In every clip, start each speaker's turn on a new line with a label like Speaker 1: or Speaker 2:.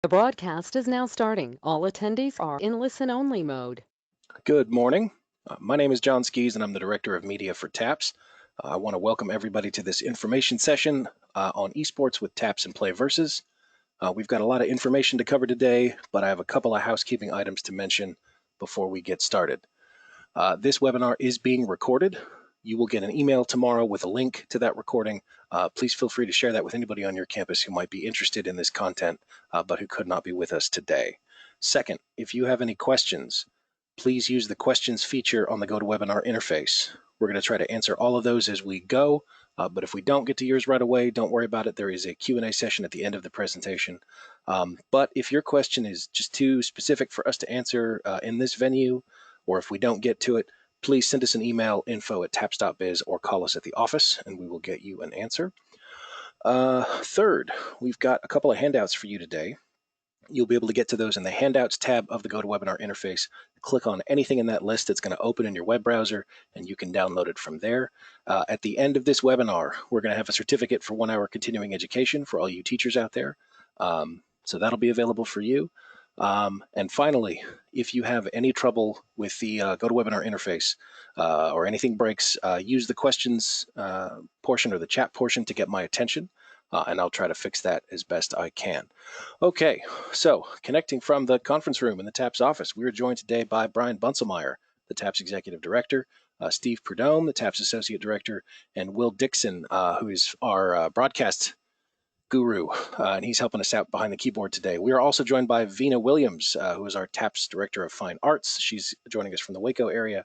Speaker 1: The broadcast is now starting. All attendees are in listen-only mode.
Speaker 2: Good morning. My name is John Skees, and I'm the Director of Media for TAPPS. I want to welcome everybody to this information session on eSports with TAPPS and PlayVS. We've got a lot of information to cover today, but I have a couple of housekeeping items to mention before we get started. This webinar is being recorded. You will get an email tomorrow with a link to that recording. Please feel free to share that with anybody on your campus who might be interested in this content, but who could not be with us today. Second, if you have any questions, please use the questions feature on the GoToWebinar interface. We're going to try to answer all of those as we go, but if we don't get to yours right away, don't worry about it. There is a Q&A session at the end of the presentation. But if your question is just too specific for us to answer in this venue, or if we don't get to it, please send us an email, info@tapps.biz, or call us at the office, and we will get you an answer. Third, we've got a couple of handouts for you today. You'll be able to get to those in the Handouts tab of the GoToWebinar interface. Click on anything in that list that's going to open in your web browser, and you can download it from there. At the end of this webinar, we're going to have a certificate for 1 hour continuing education for all you teachers out there. So that'll be available for you. And finally, if you have any trouble with the GoToWebinar interface or anything breaks, use the questions portion or the chat portion to get my attention, and I'll try to fix that as best I can. Okay, so connecting from the conference room in the TAPPS office, we are joined today by Brian Bunselmeyer, the TAPPS Executive Director, Steve Prudhomme, the TAPPS Associate Director, and Will Dixon, who is our broadcast guru, and he's helping us out behind the keyboard today. We are also joined by Vina Williams, who is our TAPPS Director of Fine Arts. She's joining us from the Waco area.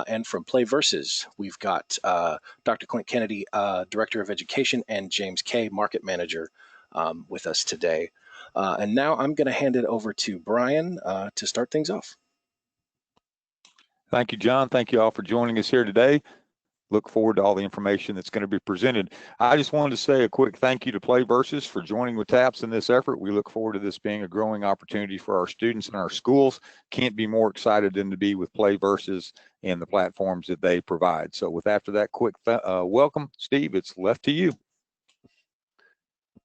Speaker 2: And from PlayVS, we've got Dr. Clint Kennedy, Director of Education, and James Kay, Market Manager, with us today. And now I'm going to hand it over to Brian to start things off.
Speaker 3: Thank you, John. Thank you all for joining us here today. Look forward to all the information that's going to be presented. I just wanted to say a quick thank you to PlayVS for joining with TAPPS in this effort. We look forward to this being a growing opportunity for our students and our schools. Can't be more excited than to be with PlayVS and the platforms that they provide. So with after that quick welcome, Steve, it's left to you.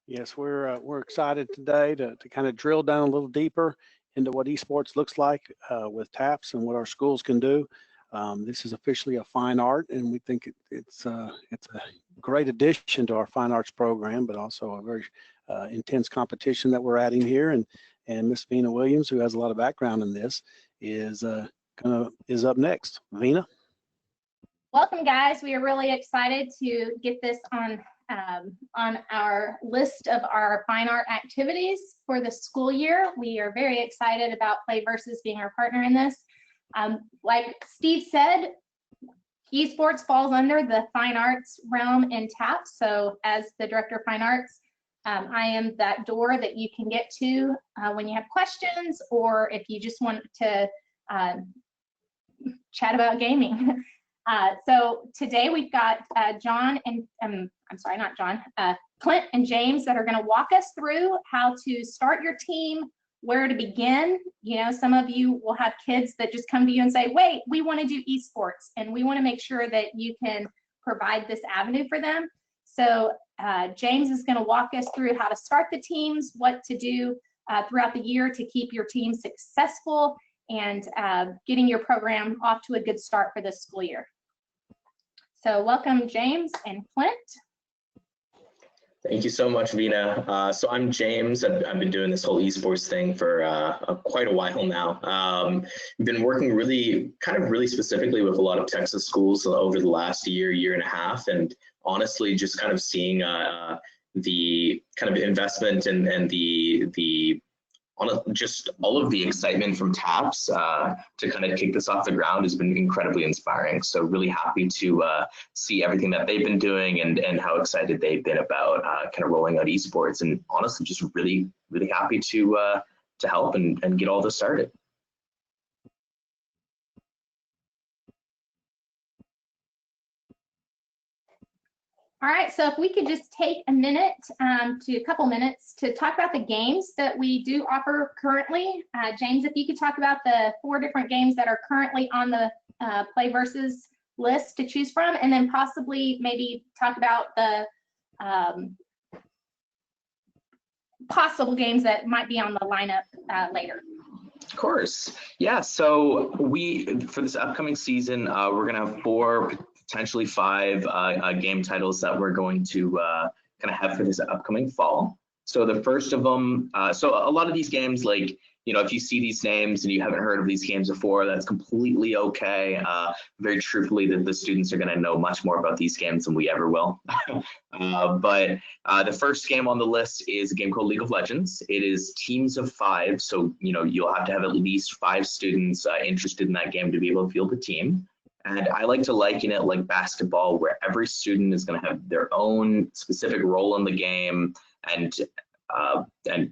Speaker 4: Yes, we're excited today to kind of drill down a little deeper into what esports looks like with TAPPS and what our schools can do. This is officially a fine art, and we think it's a great addition to our fine arts program, but also a very intense competition that we're adding here. And Miss Vina Williams, who has a lot of background in this, is up next. Vina.
Speaker 5: Welcome, guys. We are really excited to get this on our list of our fine art activities for the school year. We are very excited about PlayVS being our partner in this. Like Steve said, esports falls under the fine arts realm in TAPPS. So as the Director of Fine Arts, I am that door that you can get to when you have questions, or if you just want to chat about gaming. So today we've got John and Clint and James that are going to walk us through how to start your team, where to begin. You know, some of you will have kids that just come to you and say, wait, we want to do esports, and we want to make sure that you can provide this avenue for them. So James is going to walk us through how to start the teams, what to do throughout the year to keep your team successful, and getting your program off to a good start for this school year. So welcome, James and Clint.
Speaker 6: Thank you so much, Vina. So I'm James. I've been doing this whole esports thing for quite a while now. I've been working really specifically with a lot of Texas schools over the last year and a half, and honestly, just kind of seeing the kind of investment and just all of the excitement from TAPPS to kind of kick this off the ground has been incredibly inspiring. So really happy to see everything that they've been doing and how excited they've been about kind of rolling out esports, and honestly just really happy to help and get all this started.
Speaker 5: All right, so if we could just take a couple minutes to talk about the games that we do offer currently. James, if you could talk about the 4 different games that are currently on the PlayVS list to choose from, and then possibly maybe talk about possible games that might be on the lineup later.
Speaker 6: Of course. Yeah. So for this upcoming season, we're going to have 4, potentially 5 game titles that we're going to kind of have for this upcoming fall. So the first of them, so a lot of these games, like, you know, if you see these names and you haven't heard of these games before, that's completely okay. Very truthfully, the students are going to know much more about these games than we ever will. But the first game on the list is a game called League of Legends. It is teams of 5, so you know you'll have to have at least 5 students interested in that game to be able to field a team. And I like to liken it like basketball, where every student is going to have their own specific role in the game, and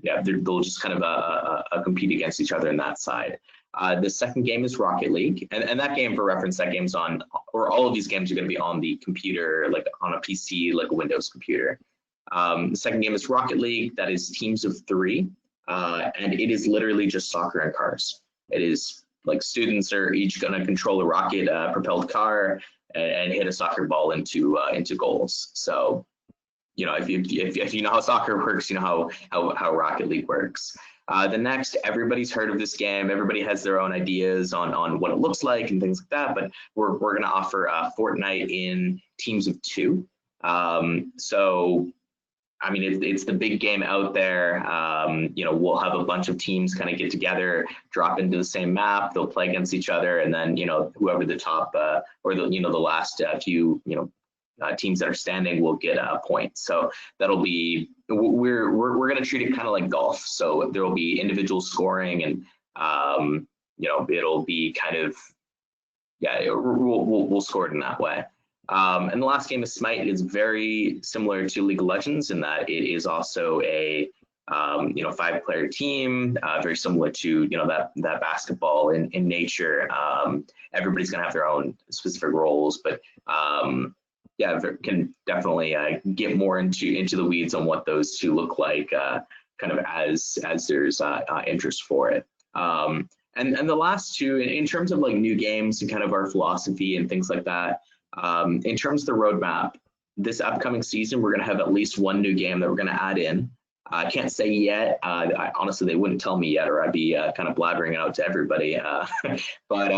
Speaker 6: yeah, they'll just kind of compete against each other in that side. The second game is Rocket League, and that game, for reference, that game's on, or all of these games are going to be on the computer, like on a PC, like a Windows computer. The second game is Rocket League. That is teams of 3, and it is literally just soccer and cars. It is like students are each going to control a rocket propelled car and hit a soccer ball into goals. So, you know, if you know how soccer works, you know how Rocket League works. The next, everybody's heard of this game. Everybody has their own ideas on what it looks like and things like that. But we're going to offer Fortnite in teams of 2. So, I mean, it's the big game out there. You know, we'll have a bunch of teams kind of get together, drop into the same map. They'll play against each other, and then, you know, whoever the top or the last few teams that are standing will get a point. So that'll be, we're going to treat it kind of like golf. So there will be individual scoring, and you know, it'll be kind of, yeah, we'll score it in that way. And the last game is Smite. Is very similar to League of Legends in that it is also a 5-player team, very similar to that basketball in nature. Everybody's gonna have their own specific roles, but yeah, can definitely get more into the weeds on what those 2 look like, kind of as there's interest for it. And the last 2, in terms of like new games and kind of our philosophy and things like that. In terms of the roadmap, this upcoming season, we're going to have at least 1 new game that we're going to add in. I can't say yet. Honestly, they wouldn't tell me yet, or I'd be kind of blabbering it out to everybody. But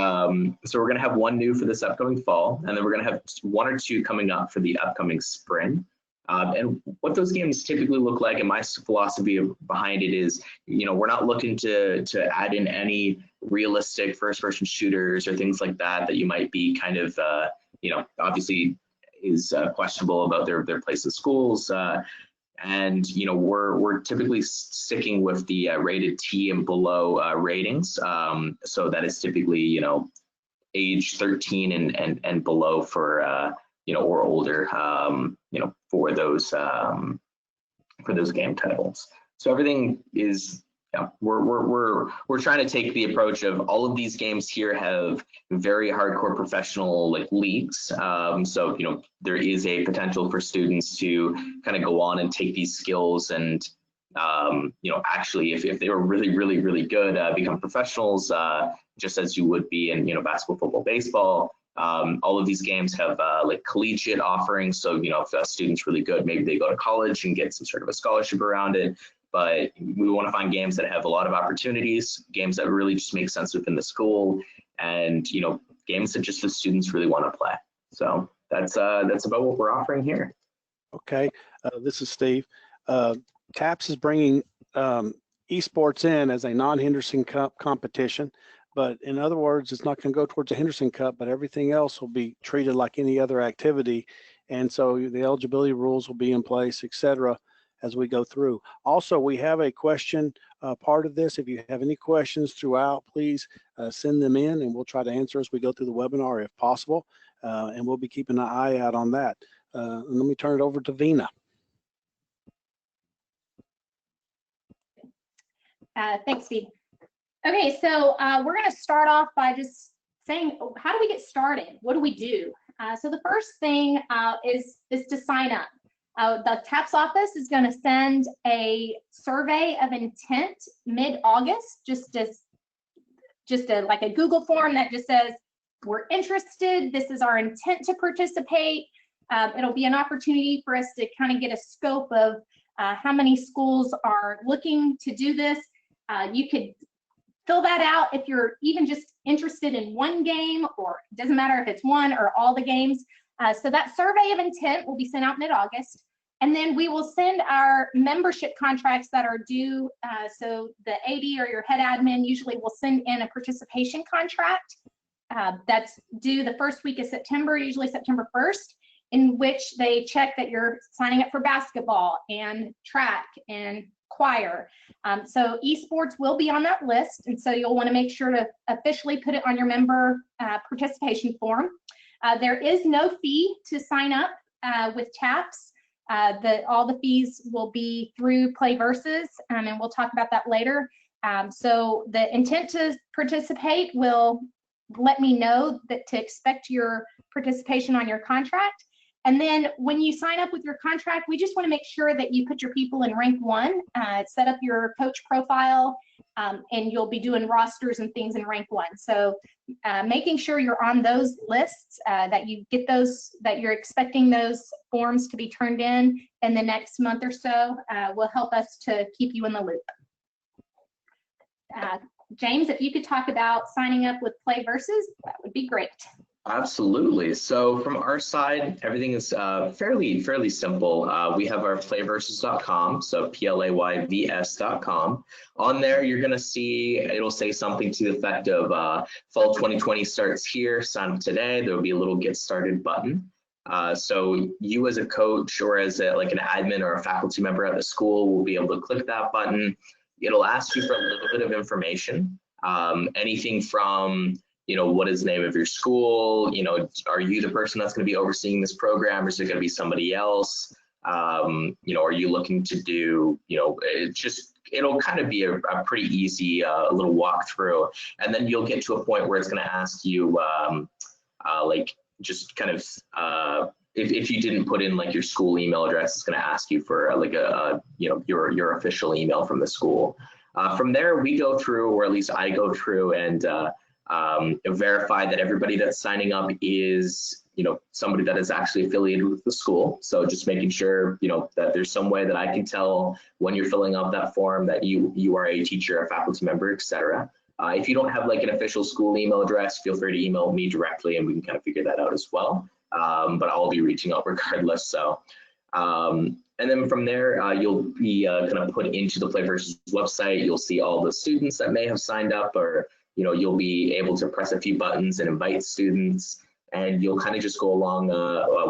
Speaker 6: so we're going to have 1 new for this upcoming fall, and then we're going to have 1 or 2 coming up for the upcoming spring. And what those games typically look like, and my philosophy behind it is, you know, we're not looking to add in any realistic first-person shooters or things like that you might be kind of obviously is questionable about their place in schools, and you know we're typically sticking with the rated T and below ratings. So that is typically age 13 and below for or older for those game titles. So everything is. Yeah, we're trying to take the approach of all of these games here have very hardcore professional leagues. So there is a potential for students to kind of go on and take these skills and actually if they were really good, become professionals, just as you would be in basketball, football, baseball. All of these games have collegiate offerings. So if a student's really good, maybe they go to college and get some sort of a scholarship around it. But we want to find games that have a lot of opportunities, games that really just make sense within the school, and games that just the students really want to play. So that's about what we're offering here.
Speaker 4: Okay, this is Steve. TAPPS is bringing eSports in as a non-Henderson Cup competition, but in other words, it's not going to go towards a Henderson Cup, but everything else will be treated like any other activity, and so the eligibility rules will be in place, etc., as we go through. Also, we have a question part of this. If you have any questions throughout, please send them in, and we'll try to answer as we go through the webinar if possible, and we'll be keeping an eye out on that. Let me turn it over to Vina.
Speaker 5: Thanks, Steve. Okay, so we're going to start off by just saying, how do we get started? What do we do? So the first thing is to sign up. The TAPPS office is going to send a survey of intent mid-August, just like a Google form that just says, we're interested, this is our intent to participate. It'll be an opportunity for us to kind of get a scope of how many schools are looking to do this. You could fill that out if you're even just interested in one game, or it doesn't matter if it's one or all the games. So that survey of intent will be sent out mid-August. And then we will send our membership contracts that are due. So the AD or your head admin usually will send in a participation contract that's due the first week of September, usually September 1st, in which they check that you're signing up for basketball and track and choir. So eSports will be on that list, and so you'll want to make sure to officially put it on your member participation form. There is no fee to sign up with TAPPS. All the fees will be through PlayVS, and we'll talk about that later. So the intent to participate will let me know that to expect your participation on your contract. And then when you sign up with your contract, we just want to make sure that you put your people in rank 1, set up your coach profile, and you'll be doing rosters and things in rank 1. So making sure you're on those lists, that you get those, that you're expecting those forms to be turned in the next month or so, will help us to keep you in the loop. James, if you could talk about signing up with PlayVS, that would be great.
Speaker 6: Absolutely. So from our side, everything is fairly simple. We have our playversus.com, so PLAYVS.com. On there, you're going to see, it'll say something to the effect of fall 2020 starts here, sign up today. There will be a little get started button. So you as a coach or as like an admin or a faculty member at the school will be able to click that button. It'll ask you for a little bit of information, anything from, you know, what is the name of your school? You know, are you the person that's going to be overseeing this program, or is it going to be somebody else? You know, are you looking to do, you know, it'll kind of be a pretty easy little walkthrough. And then you'll get to a point where it's going to ask you, like, just kind of, if you didn't put in like your school email address, it's going to ask you for like you know, your official email from the school. From there, we go through, or at least I go through and verify that everybody that's signing up is, you know, somebody that is actually affiliated with the school. So just making sure, you know, that there's some way that I can tell when you're filling out that form that you are a teacher, a faculty member, etc. If you don't have like an official school email address, feel free to email me directly and we can kind of figure that out as well. But I'll be reaching out regardless. So, and then from there, you'll be kind of put into the PlayVS website. You'll see all the students that may have signed up, or, you know, you'll be able to press a few buttons and invite students, and you'll kind of just go along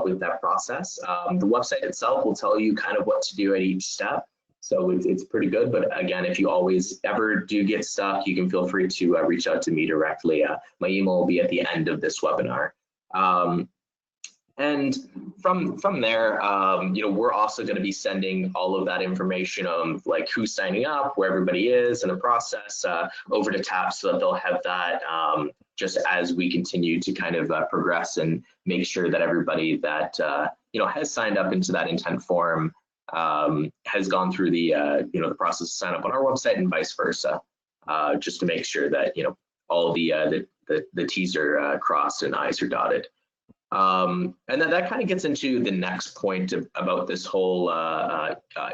Speaker 6: with that process. The website itself will tell you kind of what to do at each step. So it's pretty good. But again, if you always ever do get stuck, you can feel free to reach out to me directly. My email will be at the end of this webinar. And from there, you know, we're also going to be sending all of that information of like who's signing up, where everybody is in the process, over to TAPPS, so that they'll have that just as we continue to kind of progress and make sure that everybody that you know, has signed up into that intent form has gone through the you know, the process to sign up on our website and vice versa, just to make sure that, you know, all the T's are crossed and I's are dotted. And then that kind of gets into the next point about this whole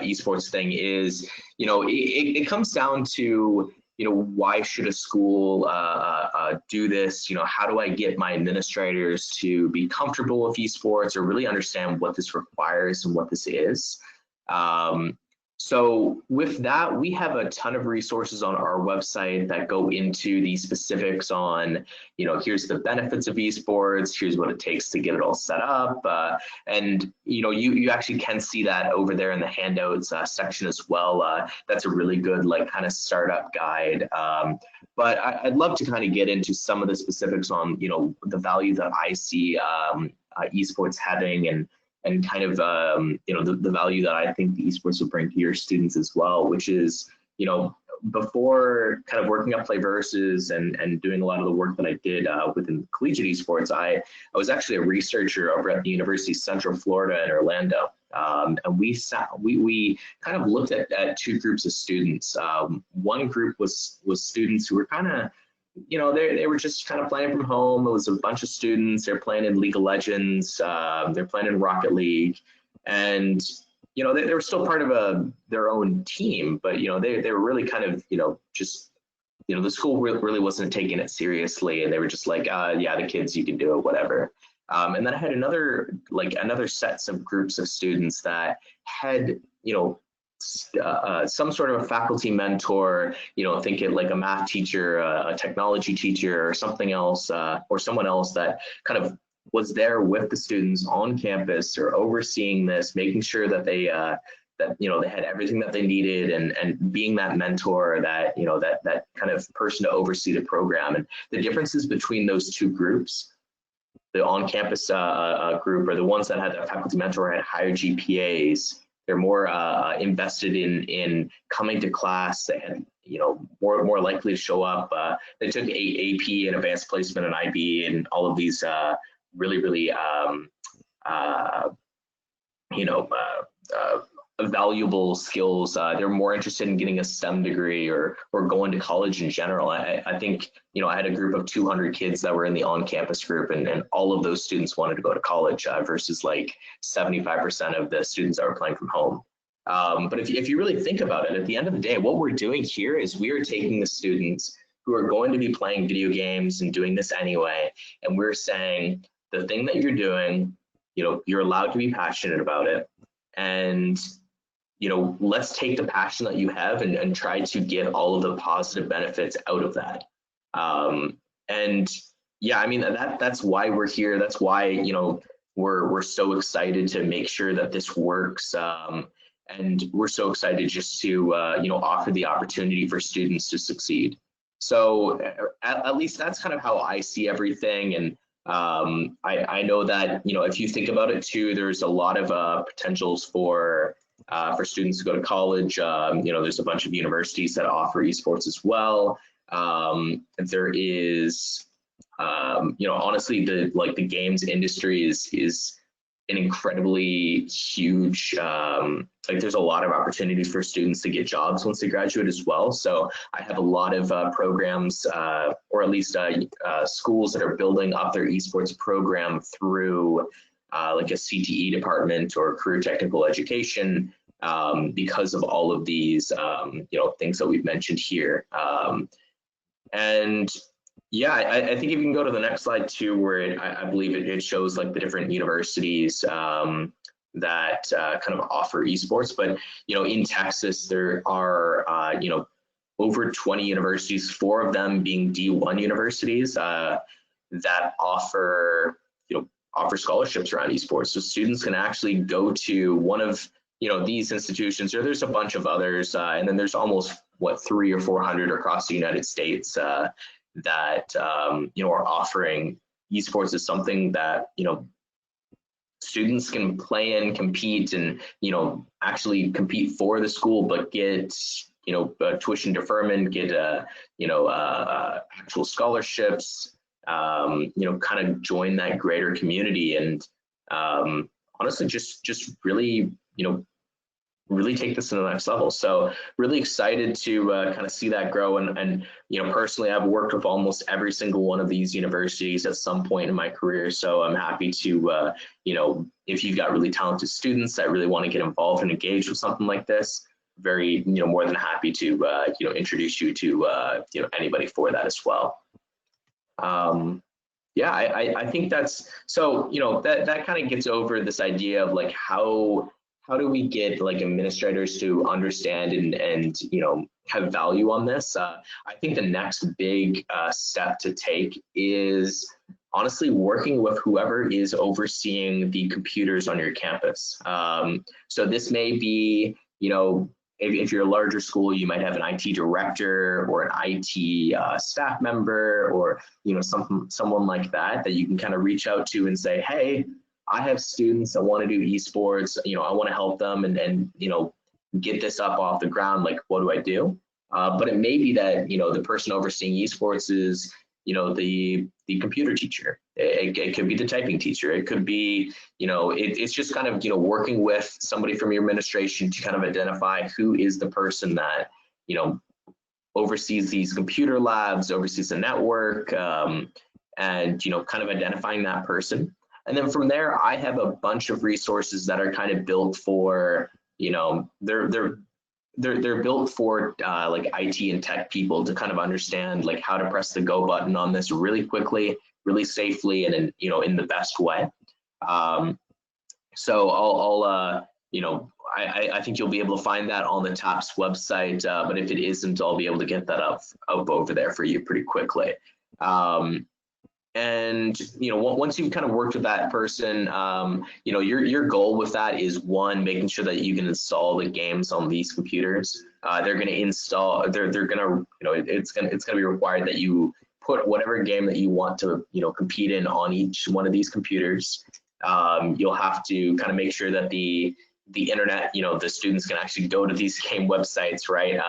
Speaker 6: esports thing is, you know, it comes down to, you know, why should a school do this? You know, how do I get my administrators to be comfortable with esports or really understand what this requires and what this is? So with that, we have a ton of resources on our website that go into the specifics on, you know, here's the benefits of esports, here's what it takes to get it all set up. And, you know, you actually can see that over there in the handouts section as well. That's a really good, like, kind of startup guide. But I'd love to kind of get into some of the specifics on, you know, the value that I see esports having, and kind of, you know, the value that I think the esports will bring to your students as well, which is, you know, before kind of working at PlayVS and doing a lot of the work that I did within collegiate esports, I was actually a researcher over at the University of Central Florida in Orlando. And we kind of looked at two groups of students. One group was students who were kind of, you know, they were just kind of playing from home. It was a bunch of students. They're playing in League of Legends. They're playing in Rocket League. And, you know, they were still part of their own team, but, you know, they were really kind of, you know, just, you know, the school really wasn't taking it seriously, and they were just like, yeah, the kids, you can do it, whatever. And then I had another sets of groups of students that had, you know, some sort of a faculty mentor, you know, think it like a math teacher, a technology teacher, or something else, or someone else that kind of was there with the students on campus or overseeing this, making sure that they that, you know, they had everything that they needed, and being that mentor, that, you know, that kind of person to oversee the program. And the differences between those two groups, the on-campus group, or the ones that had a faculty mentor, had higher GPAs. They're more invested in coming to class. They had, you know, more likely to show up. They took AP and advanced placement and IB and all of these really valuable skills. They're more interested in getting a STEM degree or going to college in general. I think, you know, I had a group of 200 kids that were in the on-campus group, and all of those students wanted to go to college versus like 75% of the students that were playing from home. But if you really think about it, at the end of the day, what we're doing here is we are taking the students who are going to be playing video games and doing this anyway, and we're saying the thing that you're doing, you know, you're allowed to be passionate about it, and, you know, let's take the passion that you have and try to get all of the positive benefits out of that. And yeah, I mean, that's why we're here. That's why, you know, we're so excited to make sure that this works. And we're so excited just to, you know, offer the opportunity for students to succeed. So at least that's kind of how I see everything. And I know that, you know, if you think about it too, there's a lot of potentials for students to go to college. You know, there's a bunch of universities that offer esports as well. There is, you know, honestly, the games industry is an incredibly huge, like there's a lot of opportunities for students to get jobs once they graduate as well. So I have a lot of programs, or at least schools that are building up their esports program through like a CTE department or career technical education, because of all of these, you know, things that we've mentioned here. And yeah, I think if you can go to the next slide too, where I believe it shows like the different universities that kind of offer esports. But, you know, in Texas, there are, you know, over 20 universities, 4 of them being D1 universities that offer, you know, offer scholarships around esports. So students can actually go to one of, you know, these institutions, or there's a bunch of others, and then there's almost, what, 300 or 400 across the United States that, you know, are offering esports as something that, you know, students can play in, compete, and, you know, actually compete for the school, but get, you know, tuition deferment, get, you know, actual scholarships, you know, kind of join that greater community, and honestly, just really, you know, really take this to the next level. So really excited to kind of see that grow. And, you know, personally, I've worked with almost every single one of these universities at some point in my career. So I'm happy to, you know, if you've got really talented students that really want to get involved and engage with something like this, very, you know, more than happy to, you know, introduce you to, you know, anybody for that as well. Yeah, I think that's, so, you know, that kind of gets over this idea of like, how do we get like administrators to understand and you know, have value on this? I think the next big step to take is honestly working with whoever is overseeing the computers on your campus. So this may be, you know, if you're a larger school, you might have an IT director or an IT staff member, or, you know, someone like that you can kind of reach out to and say, hey, I have students that want to do esports, you know, I want to help them and, you know, get this up off the ground. Like, what do I do? But it may be that, you know, the person overseeing esports is, you know, the computer teacher. It could be the typing teacher. It could be, you know, it's just kind of, you know, working with somebody from your administration to kind of identify who is the person that, you know, oversees these computer labs, oversees the network, and, you know, kind of identifying that person. And then from there, I have a bunch of resources that are kind of built for you know, they're built for like IT and tech people to kind of understand like how to press the go button on this really quickly, really safely, and in, you know, in the best way. So I'll you know, I think you'll be able to find that on the TAPPS website, but if it isn't, I'll be able to get that up over there for you pretty quickly. And you know, once you've kind of worked with that person, you know, your goal with that is, one, making sure that you can install the games on these computers. They're going to install. They're going to, you know, it's going to be required that you put whatever game that you want to, you know, compete in on each one of these computers. You'll have to kind of make sure that the internet, you know, the students can actually go to these game websites, right?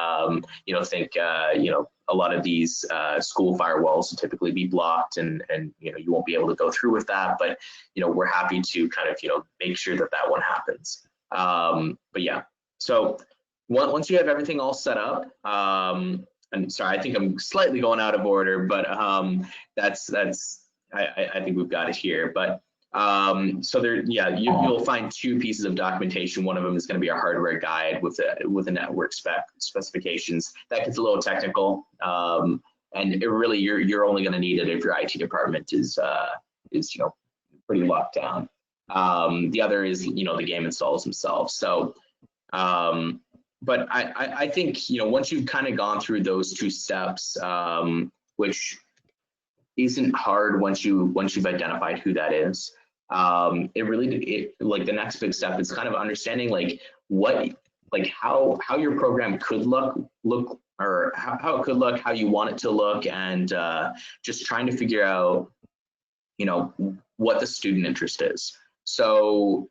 Speaker 6: You know, think, you know, a lot of these school firewalls will typically be blocked, and you know, you won't be able to go through with that. But you know, we're happy to kind of, you know, make sure that that one happens. But yeah, so once you have everything all set up, and sorry, I think I'm slightly going out of order, but that's I think we've got it here. But so there, yeah, you'll find two pieces of documentation. One of them is going to be a hardware guide with a network specifications. That gets a little technical, and it really you're only going to need it if your IT department is you know, pretty locked down. The other is, you know, the game installs themselves. So but I think, you know, once you've kind of gone through those two steps, which isn't hard once you've identified who that is. It really, like the next big step is kind of understanding like how your program could look, or how it could look, how you want it to look, and just trying to figure out, you know, what the student interest is. So,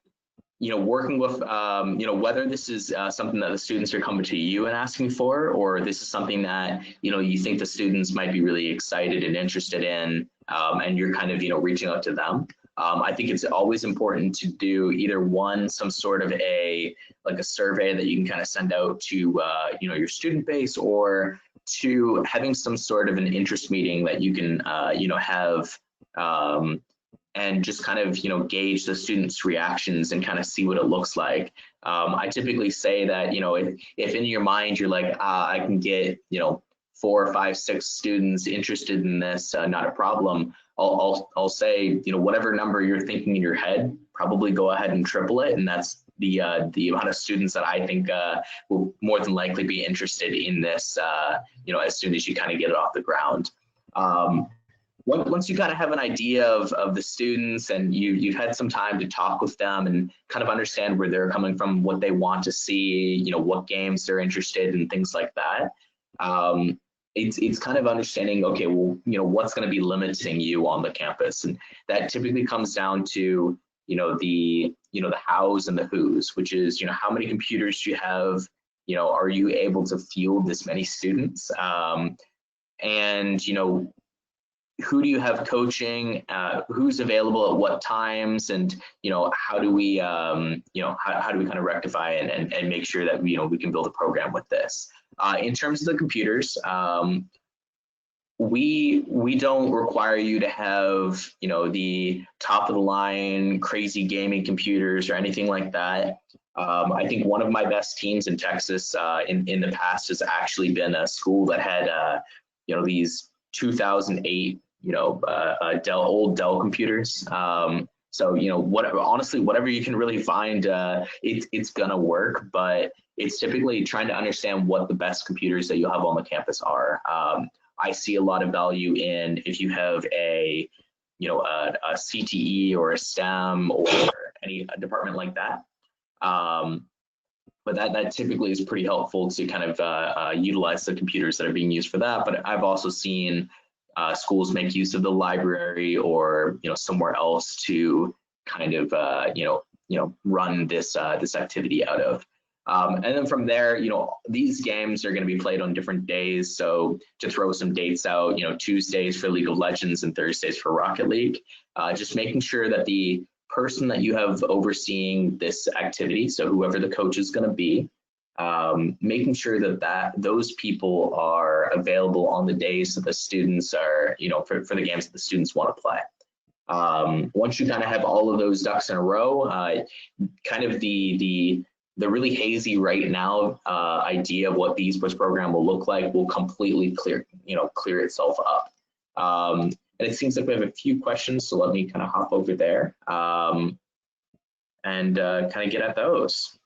Speaker 6: you know, working with, you know, whether this is something that the students are coming to you and asking for, or this is something that, you know, you think the students might be really excited and interested in, and you're kind of, you know, reaching out to them. I think it's always important to do either one, some sort of a survey that you can kind of send out to, you know, your student base, or to having some sort of an interest meeting that you can, you know, have, and just kind of, you know, gauge the students' reactions and kind of see what it looks like. I typically say that, you know, if in your mind you're like, I can get, you know, 4, 5, 6 students interested in this, not a problem. I'll say, you know, whatever number you're thinking in your head, probably go ahead and triple it, and that's the amount of students that I think will more than likely be interested in this, you know, as soon as you kind of get it off the ground. Once you kind of have an idea of the students, and you've had some time to talk with them and kind of understand where they're coming from, what they want to see, you know, what games they're interested in, things like that. It's kind of understanding, okay, well, you know, what's going to be limiting you on the campus, and that typically comes down to, you know, the hows and the who's, which is, you know, how many computers do you have, you know, are you able to field this many students, and you know, who do you have coaching, who's available at what times, and you know, how do we you know, how do we kind of rectify and make sure that, you know, we can build a program with this. In terms of the computers, we don't require you to have, you know, the top of the line crazy gaming computers or anything like that. I think one of my best teams in Texas in the past has actually been a school that had you know, these 2008, you know, old Dell computers. So, you know, honestly, whatever you can really find, it's gonna work, but it's typically trying to understand what the best computers that you have on the campus are. I see a lot of value in, if you have a, you know, a CTE or a STEM or any department like that. But that typically is pretty helpful to kind of utilize the computers that are being used for that. But I've also seen schools make use of the library, or, you know, somewhere else to kind of you know, run this this activity out of. And then from there, you know, these games are going to be played on different days. So to throw some dates out, you know, Tuesdays for League of Legends and Thursdays for Rocket League, just making sure that the person that you have overseeing this activity, so whoever the coach is going to be, making sure that those people are available on the days that the students are, you know, for the games that the students want to play. Once you kind of have all of those ducks in a row, kind of the the really hazy right now idea of what the esports program will look like will completely clear itself up. And it seems like we have a few questions, so let me kind of hop over there and kind of get at those.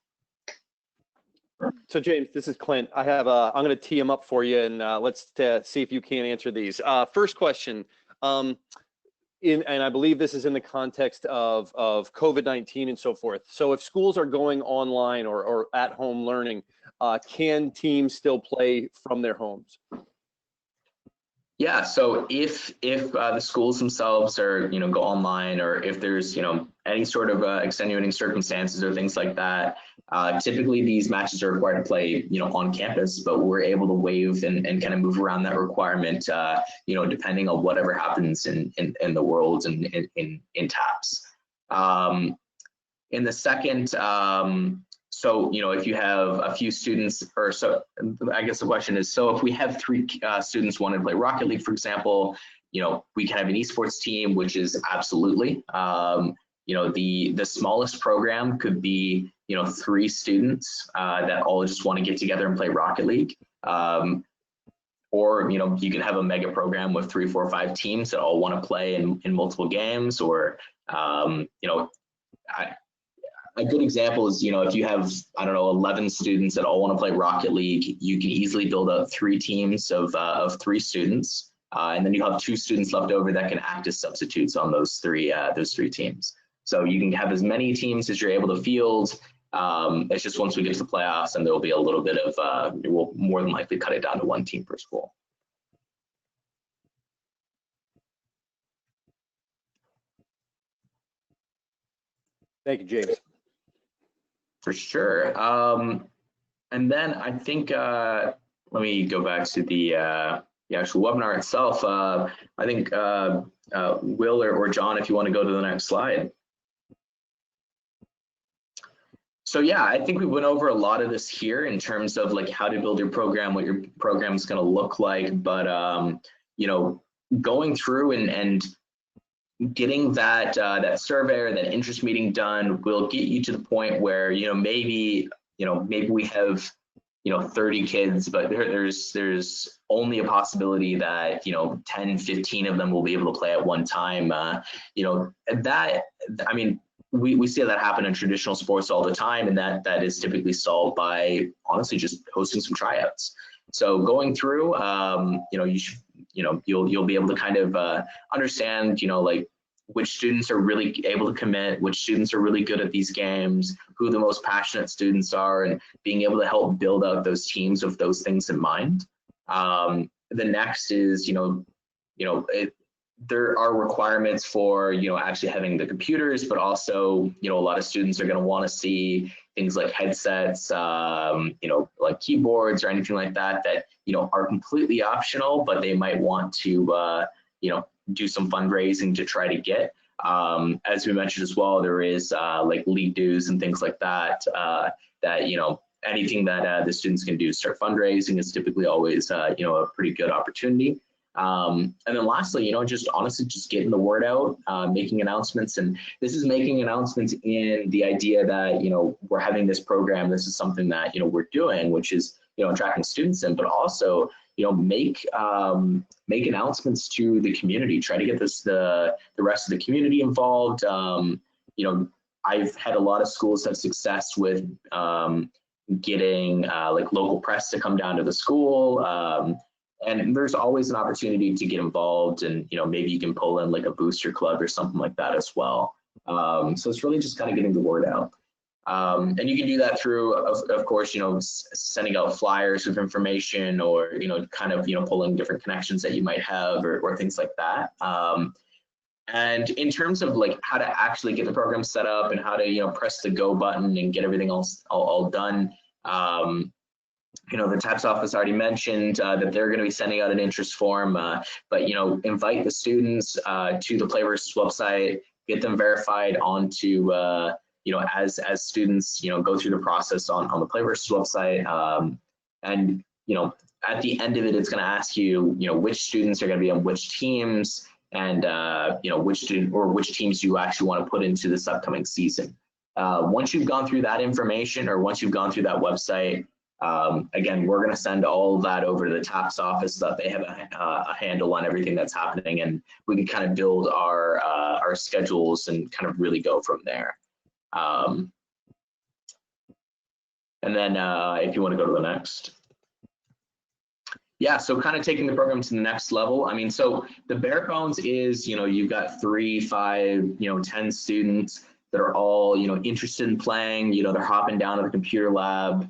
Speaker 7: So James, this is Clint. I'm going to tee them up for you, and let's see if you can answer these. First question, and I believe this is in the context of COVID-19 and so forth. So if schools are going online or at home learning, can teams still play from their homes?
Speaker 6: Yeah, so if the schools themselves are go online, or if there's any sort of extenuating circumstances or things like that, typically these matches are required to play on campus, but we're able to waive and kind of move around that requirement depending on whatever happens in the world and in TAPPS. In the second, so, if you have a few students, or so, I guess the question is, so if we have 3 students wanting to play Rocket League, for example, we can have an esports team, which is absolutely, the smallest program could be, 3 students that all just want to get together and play Rocket League. Or, you can have a mega program with 3, 4, 5 teams that all want to play in multiple games, or, a good example is, if you have, I don't know, 11 students that all want to play Rocket League, you can easily build up 3 teams of 3 students, and then you have 2 students left over that can act as substitutes on those three teams. So you can have as many teams as you're able to field. It's just once we get to the playoffs, and there will be a little bit of, we'll more than likely cut it down to 1 team per school.
Speaker 7: Thank you, James.
Speaker 6: For sure. And then I think, let me go back to the actual webinar itself. I think Will or John, if you want to go to the next slide. So yeah, I think we went over a lot of this here in terms of like how to build your program, what your program is going to look like. But going through and getting that survey or that interest meeting done will get you to the point where maybe we have 30 kids, but there's only a possibility that 10, 15 of them will be able to play at one time. That, I mean, we see that happen in traditional sports all the time, and that is typically solved by honestly just hosting some tryouts. So going through, you should, you'll be able to kind of understand, like which students are really able to commit, which students are really good at these games, who the most passionate students are, and being able to help build out those teams with those things in mind. The next is, there are requirements for, actually having the computers, but also, a lot of students are going to want to see things like headsets, like keyboards or anything like that, are completely optional, but they might want to, do some fundraising to try to get. As we mentioned as well, there is like league dues and things like that, anything that the students can do to start fundraising is typically always, a pretty good opportunity. And then lastly, just honestly, just getting the word out, making announcements. And this is making announcements in the idea that, we're having this program. This is something that, we're doing, which is, attracting students in, but also, make announcements to the community, try to get the rest of the community involved. I've had a lot of schools have success with getting like local press to come down to the school. And there's always an opportunity to get involved, and maybe you can pull in like a booster club or something like that as well. So it's really just kind of getting the word out. And you can do that through, of course, sending out flyers with information, or kind of pulling different connections that you might have, or things like that. And in terms of like how to actually get the program set up and how to press the go button and get everything else all done. The TAPPS office already mentioned that they're going to be sending out an interest form, but invite the students to the PlayVS website, get them verified onto as students go through the process on the PlayVS website, and at the end of it, it's going to ask you which students are going to be on which teams, and which teams you actually want to put into this upcoming season. Once you've gone through that information, or once you've gone through that website, again, we're going to send all of that over to the TAPPS office so that they have a handle on everything that's happening, and we can kind of build our schedules and kind of really go from there. And then if you want to go to the next. Yeah, so kind of taking the program to the next level. I mean, so the bare bones is, you've got 3, 5, 10 students that are all, interested in playing, they're hopping down to the computer lab.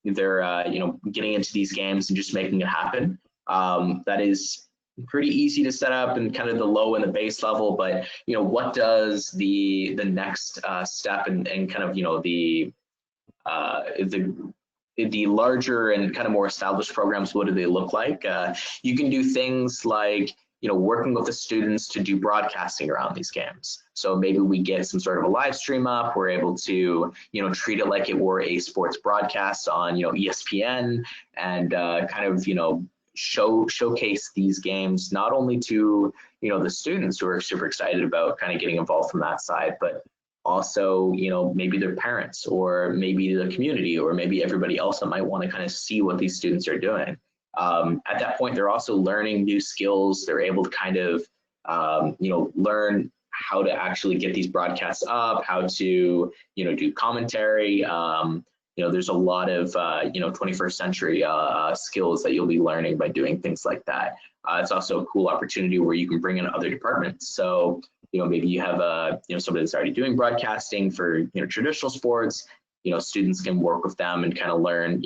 Speaker 6: They're, getting into these games and just making it happen. That is pretty easy to set up and kind of the low and the base level, but, what does the next step and kind of, the larger and kind of more established programs, what do they look like? You can do things like, working with the students to do broadcasting around these games. So maybe we get some sort of a live stream up, we're able to, treat it like it were a sports broadcast on, ESPN, and kind of, showcase these games, not only to, the students who are super excited about kind of getting involved from that side, but also, maybe their parents, or maybe the community, or maybe everybody else that might want to kind of see what these students are doing. At that point, they're also learning new skills. They're able to kind of, learn how to actually get these broadcasts up, how to, do commentary. There's a lot of, 21st century skills that you'll be learning by doing things like that. It's also a cool opportunity where you can bring in other departments. So, maybe you have somebody that's already doing broadcasting for, traditional sports, students can work with them and kind of learn,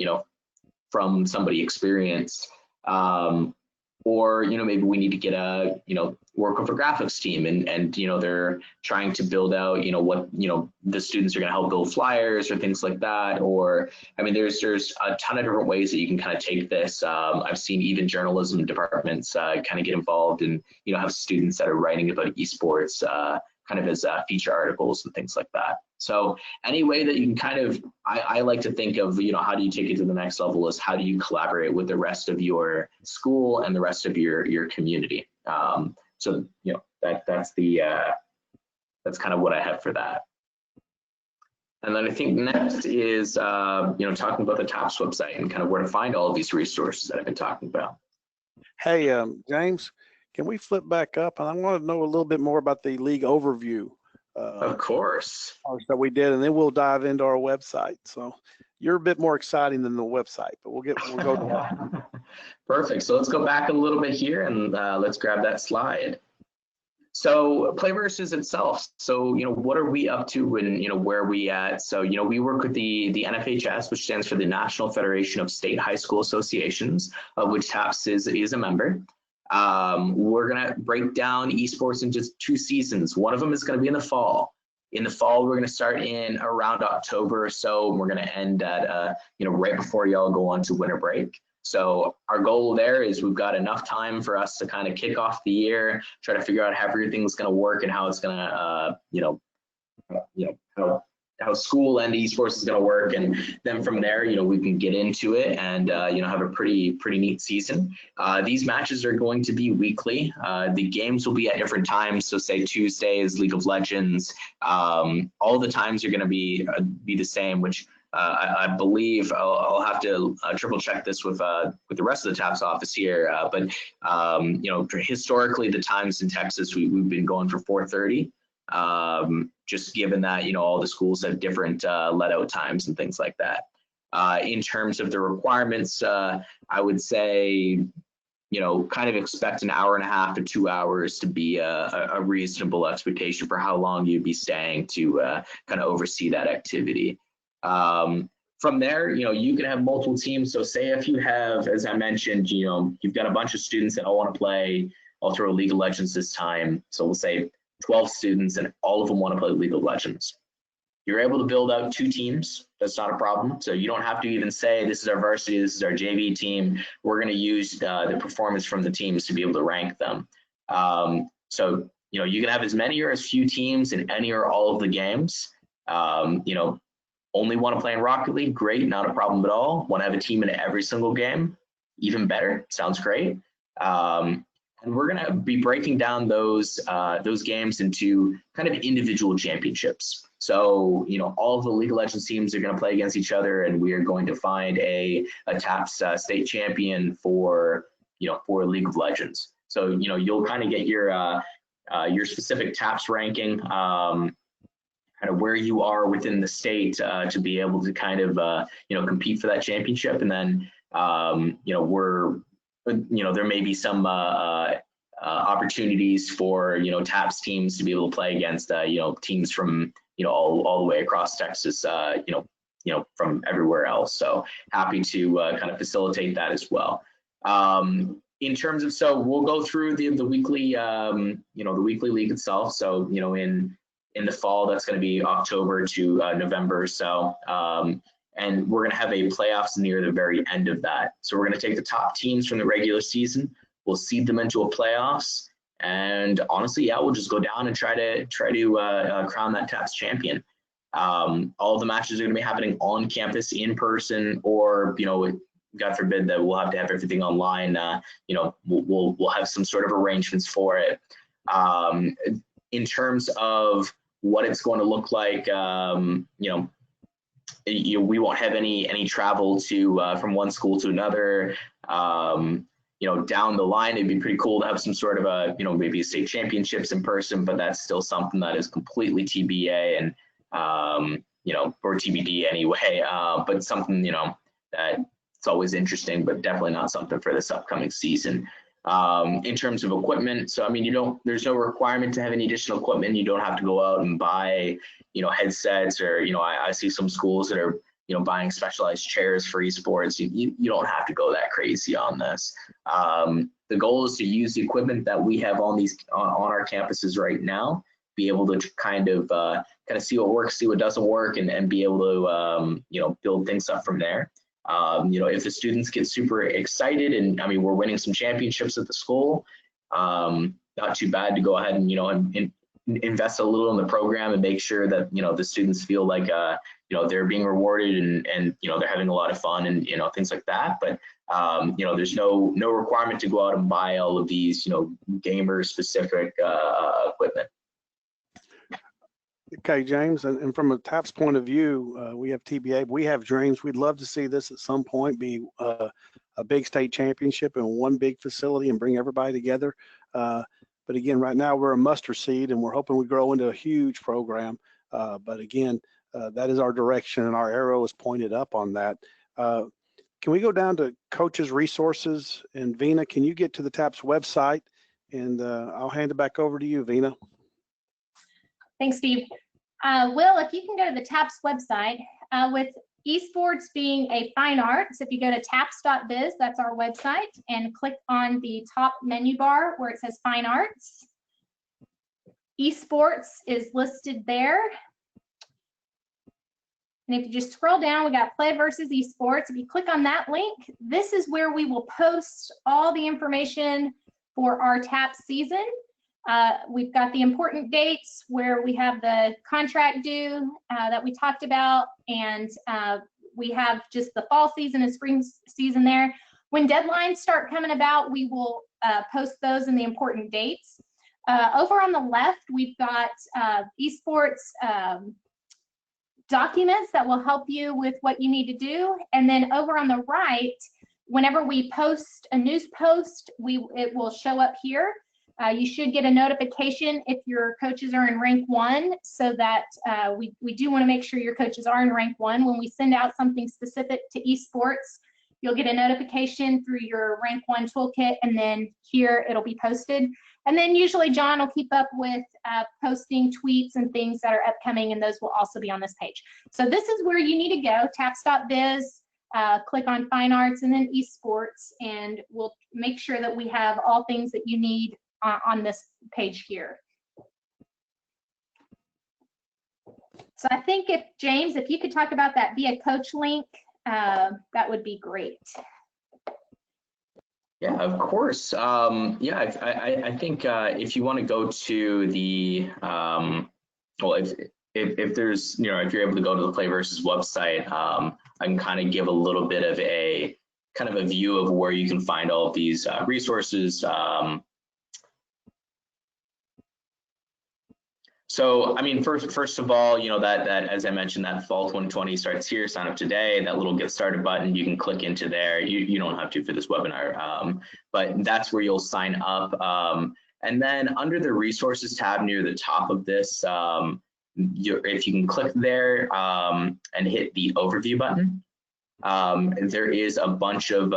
Speaker 6: from somebody experienced. Or, maybe we need to get a, work with a graphics team, and they're trying to build out, what, the students are going to help build flyers or things like that. Or, I mean, there's a ton of different ways that you can kind of take this. I've seen even journalism departments kind of get involved and, have students that are writing about esports kind of as feature articles and things like that. So any way that you can kind of, I like to think of, how do you take it to the next level is how do you collaborate with the rest of your school and the rest of your community. So, that's kind of what I have for that. And then I think next is, talking about the TAPPS website and kind of where to find all of these resources that I've been talking about.
Speaker 4: Hey, James, can we flip back up? And I want to know a little bit more about the league overview.
Speaker 6: Of course.
Speaker 4: That we did, and then we'll dive into our website. So you're a bit more exciting than the website, but we'll go to that.
Speaker 6: Perfect. So let's go back a little bit here and let's grab that slide. So PlayVS itself. So, what are we up to and, where are we at? So, we work with the NFHS, which stands for the National Federation of State High School Associations, of which TAPPS is a member. We're going to break down esports into 2 seasons. One of them is going to be in the fall. In the fall, we're going to start in around October or so, and we're going to end at, right before y'all go on to winter break. So our goal there is we've got enough time for us to kind of kick off the year, try to figure out how everything's going to work and how it's going to, how school and esports is going to work, and then from there, we can get into it and have a pretty neat season. These matches are going to be weekly. The games will be at different times. So say Tuesday is League of Legends. All the times are going to be the same, which I believe I'll have to triple check this with the rest of the TAPPS office here. But historically, the times in Texas we've been going for 4:30. Just given that, all the schools have different let out times and things like that. In terms of the requirements, I would say, kind of expect an hour and a half to 2 hours to be a reasonable expectation for how long you'd be staying to kind of oversee that activity. From there, you can have multiple teams. So say if you have, as I mentioned, you've got a bunch of students that all want to play, I'll throw League of Legends this time. So we'll say 12 students and all of them want to play League of Legends. You're able to build out 2 teams. That's not a problem. So you don't have to even say, this is our varsity, this is our JV team. We're going to use the performance from the teams to be able to rank them. So, you can have as many or as few teams in any or all of the games. Only want to play in Rocket League? Great, not a problem at all. Want to have a team in every single game? Even better, sounds great. And we're going to be breaking down those games into kind of individual championships. So, all of the League of Legends teams are going to play against each other, and we are going to find a TAPPS state champion for League of Legends. So, you'll kind of get your specific TAPPS ranking, kind of where you are within the state to be able to kind of compete for that championship. And then there may be some opportunities for TAPPS teams to be able to play against teams from all the way across Texas, from everywhere else. So happy to kind of facilitate that as well. In terms of, so we'll go through the weekly the weekly league itself. So in the fall, that's going to be October to November. So and we're going to have a playoffs near the very end of that. So we're going to take the top teams from the regular season. We'll seed them into a playoffs, and honestly, we'll just go down and try to crown that TAPPS champion. All of the matches are going to be happening on campus, in person, or God forbid that we'll have to have everything online. We'll have some sort of arrangements for it. In terms of what it's going to look like, we won't have any travel to from one school to another. Down the line, it'd be pretty cool to have some sort of a maybe state championships in person, but that's still something that is completely TBA and or TBD anyway. But something that it's always interesting, but definitely not something for this upcoming season. In terms of equipment, so I mean, there's no requirement to have any additional equipment. You don't have to go out and buy headsets, or I see some schools that are buying specialized chairs for esports. You don't have to go that crazy on this. The goal is to use the equipment that we have on our campuses right now, be able to kind of see what works, see what doesn't work, and be able to build things up from there. If the students get super excited, and I mean, we're winning some championships at the school, not too bad to go ahead and and invest a little in the program and make sure that the students feel like they're being rewarded and they're having a lot of fun and things like that. But there's no requirement to go out and buy all of these gamer specific equipment.
Speaker 4: Okay, James, and from a TAPPS point of view, we have TBA, but we have dreams. We'd love to see this at some point be a big state championship in one big facility and bring everybody together. But again, right now we're a mustard seed, and we're hoping we grow into a huge program. But again, that is our direction, and our arrow is pointed up on that. Can we go down to coaches resources? And Vina, can you get to the TAPPS website? And I'll hand it back over to you, Vina.
Speaker 5: Thanks, Steve. Will, if you can go to the TAPPS website, with esports being a fine art, so if you go to tapps.biz, that's our website, and click on the top menu bar where it says fine arts. Esports is listed there. And if you just scroll down, we got Play versus Esports. If you click on that link, this is where we will post all the information for our TAPPS season. We've got the important dates where we have the contract due that we talked about, and we have just the fall season and spring season there. When deadlines start coming about, we will post those in the important dates. Over on the left, we've got esports documents that will help you with what you need to do. And then over on the right, whenever we post a news post, it will show up here. You should get a notification if your coaches are in rank 1, so that we do want to make sure your coaches are in rank 1. When we send out something specific to esports, you'll get a notification through your rank 1 toolkit, and then here it'll be posted. And then usually John will keep up with posting tweets and things that are upcoming, and those will also be on this page. So this is where you need to go, tapps.biz, click on Fine Arts and then Esports, and we'll make sure that we have all things that you need on this page here. So I think James, if you could talk about that Be a Coach link, that would be great.
Speaker 6: Yeah, of course. Yeah, I think if you want to go to the well, if there's if you're able to go to the PlayVS website, I can kind of give a little bit of a view of where you can find all of these resources. So, I mean, first of all, you know, that as I mentioned, that fall 2020 starts here. Sign up today. That little get started button, you can click into there. You don't have to for this webinar, but that's where you'll sign up. And then under the resources tab near the top of this, if you can click there and hit the overview button, there is a bunch of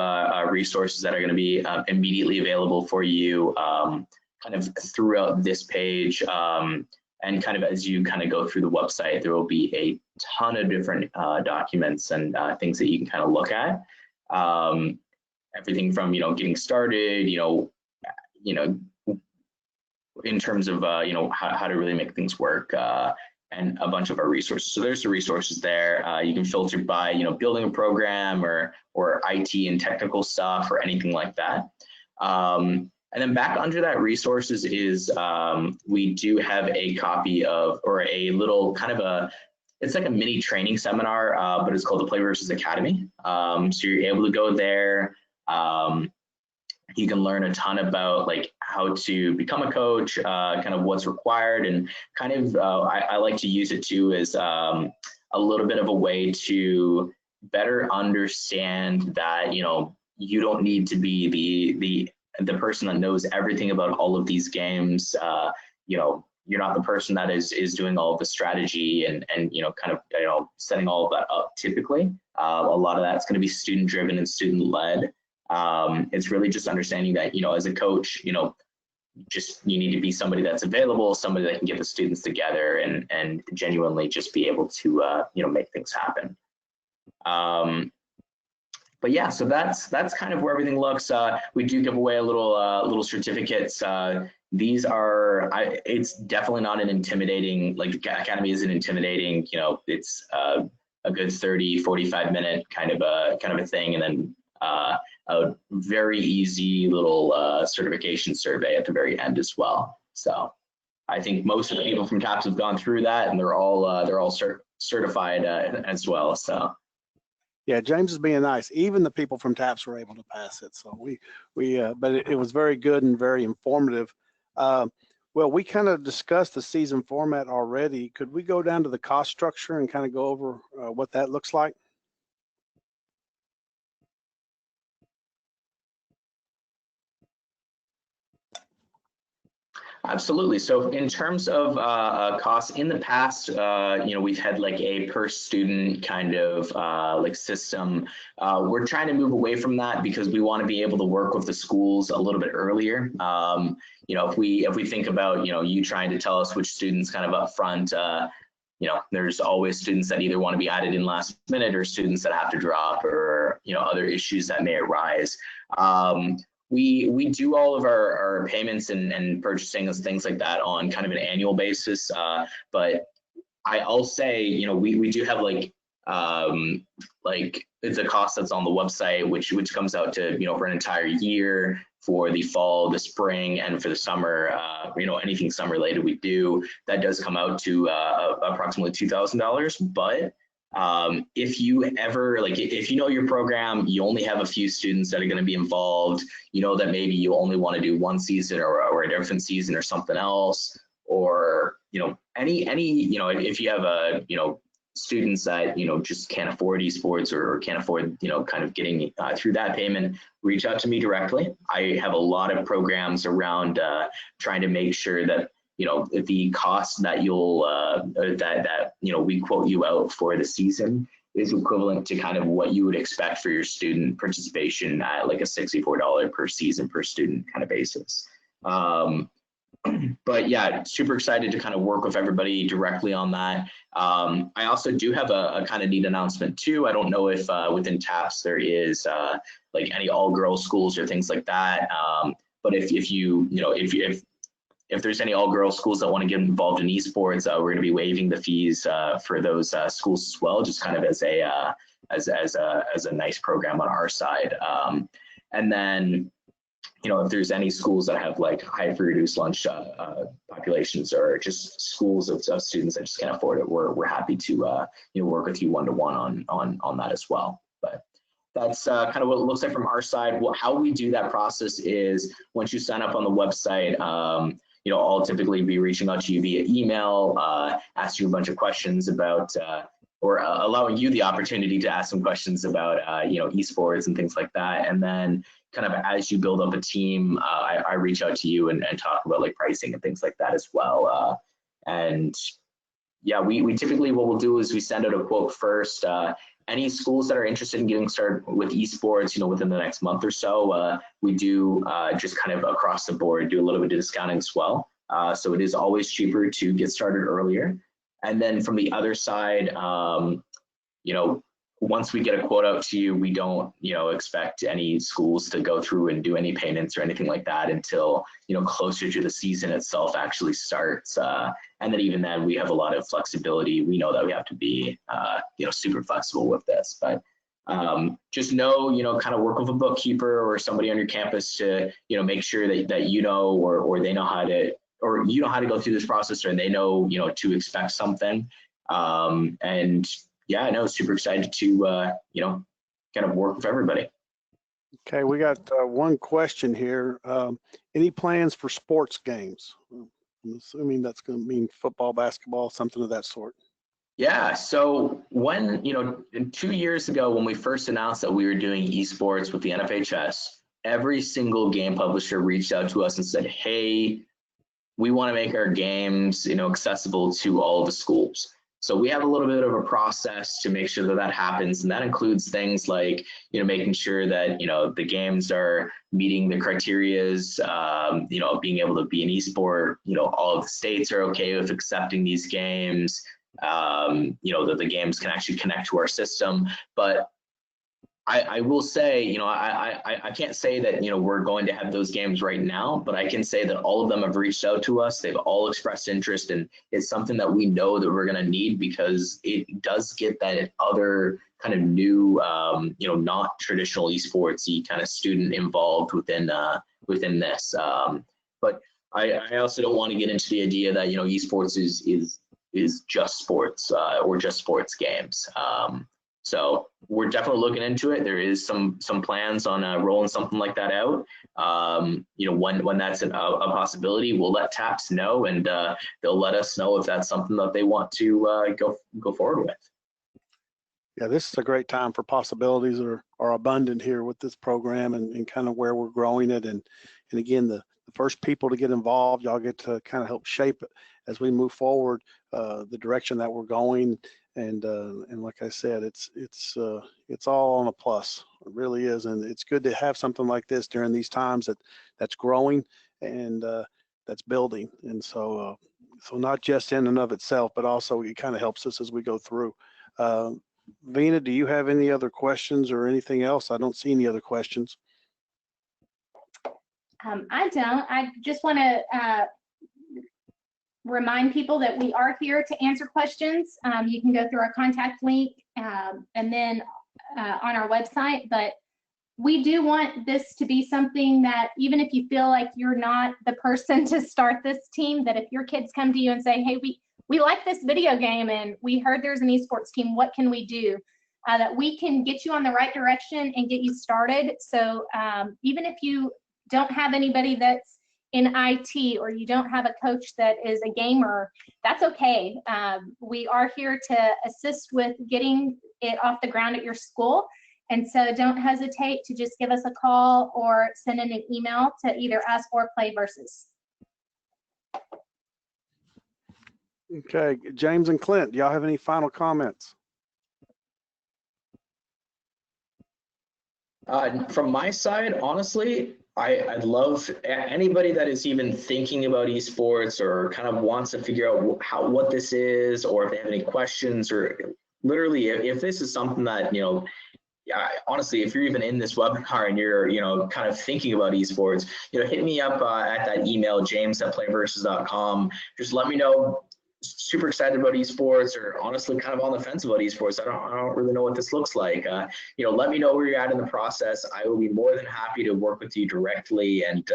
Speaker 6: resources that are going to be immediately available for you kind of throughout this page. And kind of as you kind of go through the website, there will be a ton of different documents and things that you can kind of look at. Everything from, you know, getting started, you know, in terms of, you know, how to really make things work, and a bunch of our resources. So there's the resources there. You can filter by, you know, building a program or IT and technical stuff or anything like that. And then back under that resources is, we do have a copy of, or a little kind of it's like a mini training seminar, but it's called the PlayVS Academy. So you're able to go there. You can learn a ton about like how to become a coach, kind of what's required, and kind of I like to use it too as a little bit of a way to better understand that, you know, you don't need to be the person that knows everything about all of these games. You know, you're not the person that is doing all of the strategy and you know, kind of, you know, setting all of that up typically. A lot of that's going to be student driven and student led. It's really just understanding that, you know, as a coach, you know, just you need to be somebody that's available, somebody that can get the students together and genuinely just be able to you know, make things happen. But yeah, so that's kind of where everything looks. We do give away a little certificates. These are, it's definitely not an intimidating, like the Academy isn't intimidating, you know, it's a good 30, 45 minute kind of a thing. And then a very easy little certification survey at the very end as well. So I think most of the people from TAPPS have gone through that, and they're all certified as well. So.
Speaker 4: Yeah, James is being nice. Even the people from TAPPS were able to pass it. So but it was very good and very informative. Well, we kind of discussed the season format already. Could we go down to the cost structure and kind of go over what that looks like?
Speaker 6: Absolutely. So in terms of costs in the past, you know, we've had like a per student kind of like system. We're trying to move away from that because we want to be able to work with the schools a little bit earlier. You know, if we think about, you know, you trying to tell us which students kind of up front, you know, there's always students that either want to be added in last minute or students that have to drop, or, you know, other issues that may arise. We do all of our payments and purchasing and things like that on kind of an annual basis. But I'll say, you know, we do have like the cost that's on the website, which comes out to, you know, for an entire year, for the fall, the spring, and for the summer, you know, anything summer related we do, that does come out to approximately $2,000. But if you ever, like, if you know your program, you only have a few students that are going to be involved, you know that maybe you only want to do one season or a different season or something else, or, you know, any, you know, if you have a, you know, students that, you know, just can't afford esports or can't afford, you know, kind of getting through that payment, reach out to me directly. I have a lot of programs around trying to make sure that, you know, the cost that you'll that you know, we quote you out for the season is equivalent to kind of what you would expect for your student participation at like a $64 per season per student kind of basis. But yeah, super excited to kind of work with everybody directly on that. I also do have a kind of neat announcement too. I don't know if within TAPPS there is like any all-girls schools or things like that. But if you know, if there's any all-girls schools that want to get involved in esports, we're going to be waiving the fees for those schools as well, just kind of as a nice program on our side. And then, you know, if there's any schools that have like high free reduced lunch populations, or just schools of students that just can't afford it, we're happy to you know, work with you one-to-one on that as well. But that's kind of what it looks like from our side. How we do that process is, once you sign up on the website, I'll typically be reaching out to you via email, asking you a bunch of questions about, or allowing you the opportunity to ask some questions about, esports and things like that. And then kind of as you build up a team, I reach out to you and talk about like pricing and things like that as well. And yeah, we typically, what we'll do is we send out a quote first. Any schools that are interested in getting started with esports, within the next month or so, we do just kind of across the board do a little bit of discounting as well. So it is always cheaper to get started earlier. And then from the other side, once we get a quote out to you, we don't, expect any schools to go through and do any payments or anything like that until, closer to the season itself actually starts. And then even then, we have a lot of flexibility. We know that we have to be, super flexible with this. But just know, kind of work with a bookkeeper or somebody on your campus to, make sure that or they know how to, or you know how to go through this process, or they know, to expect something. And yeah, I know, super excited to, kind of work with everybody.
Speaker 4: Okay, we got one question here. Any plans for sports games? I'm assuming that's going to mean football, basketball, something of that sort.
Speaker 6: Yeah, so when, 2 years ago, when we first announced that we were doing esports with the NFHS, every single game publisher reached out to us and said, hey, we want to make our games, accessible to all of the schools. So we have a little bit of a process to make sure that that happens. And that includes things like, making sure that, the games are meeting the criterias, being able to be an esport, all of the states are okay with accepting these games, that the games can actually connect to our system. But I will say, I can't say that, we're going to have those games right now, but I can say that all of them have reached out to us. They've all expressed interest, and it's something that we know that we're going to need because it does get that other kind of new, not traditional esports-y kind of student involved within this. But I also don't want to get into the idea that, esports is just sports or just sports games. So we're definitely looking into it. There is some plans on rolling something like that out. When that's a possibility, we'll let TAPPS know, and they'll let us know if that's something that they want to go forward with.
Speaker 4: Yeah, this is a great time for possibilities are abundant here with this program and kind of where we're growing it. And again, the first people to get involved, y'all get to kind of help shape it as we move forward, the direction that we're going. And like I said, it's all on a plus. It really is, and it's good to have something like this during these times that's growing and that's building. And so not just in and of itself, but also it kind of helps us as we go through. Vina, do you have any other questions or anything else? I don't see any other questions.
Speaker 5: I don't. I just want to remind people that we are here to answer questions. You can go through our contact link and then on our website, but we do want this to be something that even if you feel like you're not the person to start this team, that if your kids come to you and say, hey, we like this video game and we heard there's an esports team, what can we do? That we can get you on the right direction and get you started. So even if you don't have anybody that's in IT or you don't have a coach that is a gamer, that's okay. We are here to assist with getting it off the ground at your school. And so don't hesitate to just give us a call or send in an email to either us or PlayVS.
Speaker 4: Okay, James and Clint, do y'all have any final comments?
Speaker 6: From my side, honestly, I'd love anybody that is even thinking about esports or kind of wants to figure out what this is, or if they have any questions, or literally if this is something that, honestly, if you're even in this webinar and you're, kind of thinking about esports, hit me up at that email, james@playversus.com. Just let me know. Super excited about esports, or honestly kind of on the fence about esports. I don't really know what this looks like. Let me know where you're at in the process. I will be more than happy to work with you directly and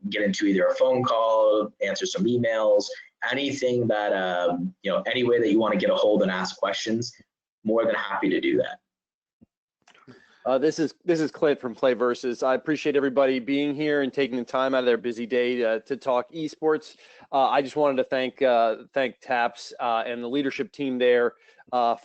Speaker 6: get into either a phone call, answer some emails, anything that any way that you want to get a hold and ask questions. More than happy to do that.
Speaker 7: This is Clint from PlayVS. I appreciate everybody being here and taking the time out of their busy day to talk esports. I just wanted to thank TAPPS and the leadership team there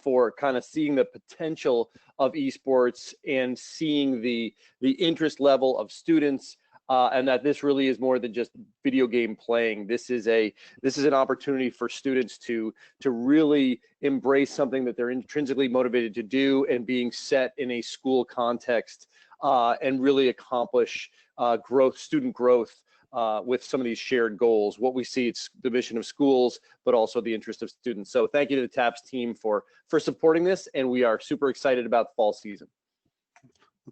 Speaker 7: for kind of seeing the potential of esports and seeing the interest level of students. And that this really is more than just video game playing. This is an opportunity for students to really embrace something that they're intrinsically motivated to do and being set in a school context and really accomplish student growth with some of these shared goals. What we see, it's the mission of schools, but also the interest of students. So thank you to the TAPPS team for supporting this, and we are super excited about the fall season.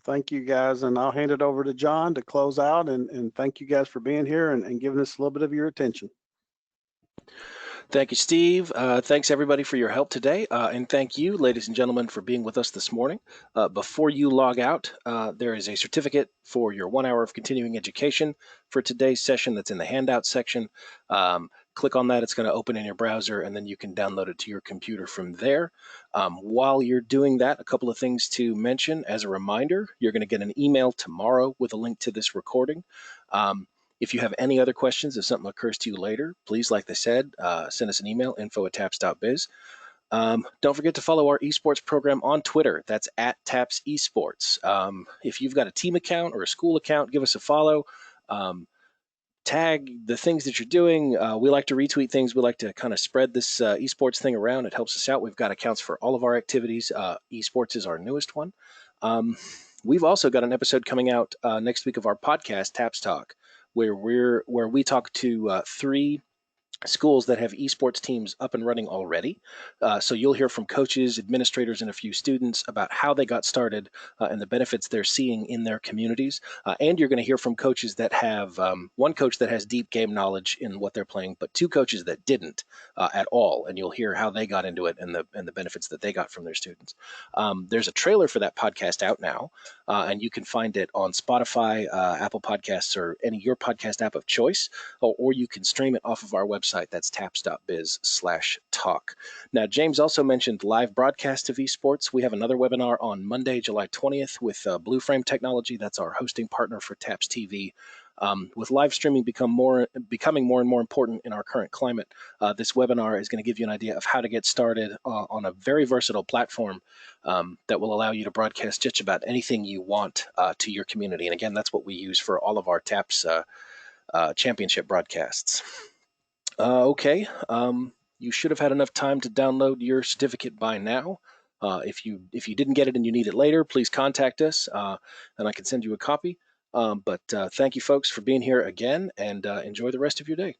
Speaker 4: Thank you guys, and I'll hand it over to John to close out, and thank you guys for being here and giving us a little bit of your attention.
Speaker 2: Thank you, Steve. Thanks, everybody, for your help today. And thank you, ladies and gentlemen, for being with us this morning. Before you log out, there is a certificate for your 1 hour of continuing education for today's session that's in the handout section. Click on that. It's going to open in your browser, and then you can download it to your computer from there. While you're doing that, a couple of things to mention. As a reminder, you're going to get an email tomorrow with a link to this recording. If you have any other questions, if something occurs to you later, please, like they said, send us an email, info@tapps.biz. Don't forget to follow our esports program on Twitter. That's @TAPPS Esports. If you've got a team account or a school account, give us a follow. Tag the things that you're doing. We like to retweet things. We like to kind of spread this esports thing around. It helps us out. We've got accounts for all of our activities. Esports is our newest one. We've also got an episode coming out next week of our podcast, TAPPS Talk, where we talk to 3 schools that have esports teams up and running already. So you'll hear from coaches, administrators, and a few students about how they got started and the benefits they're seeing in their communities. And you're going to hear from coaches that have one coach that has deep game knowledge in what they're playing, but 2 coaches that didn't at all. And you'll hear how they got into it and the benefits that they got from their students. There's a trailer for that podcast out now, and you can find it on Spotify, Apple Podcasts, or any your podcast app of choice, or you can stream it off of our website. That's tapps.biz/talk. Now, James also mentioned live broadcast of esports. We have another webinar on Monday, July 20th with Blue Frame Technology. That's our hosting partner for TAPPS TV. With live streaming becoming more and more important in our current climate, this webinar is going to give you an idea of how to get started on a very versatile platform that will allow you to broadcast just about anything you want to your community. And again, that's what we use for all of our TAPPS championship broadcasts. Okay, you should have had enough time to download your certificate by now. If you didn't get it and you need it later, please contact us, and I can send you a copy. But thank you, folks, for being here again, and enjoy the rest of your day.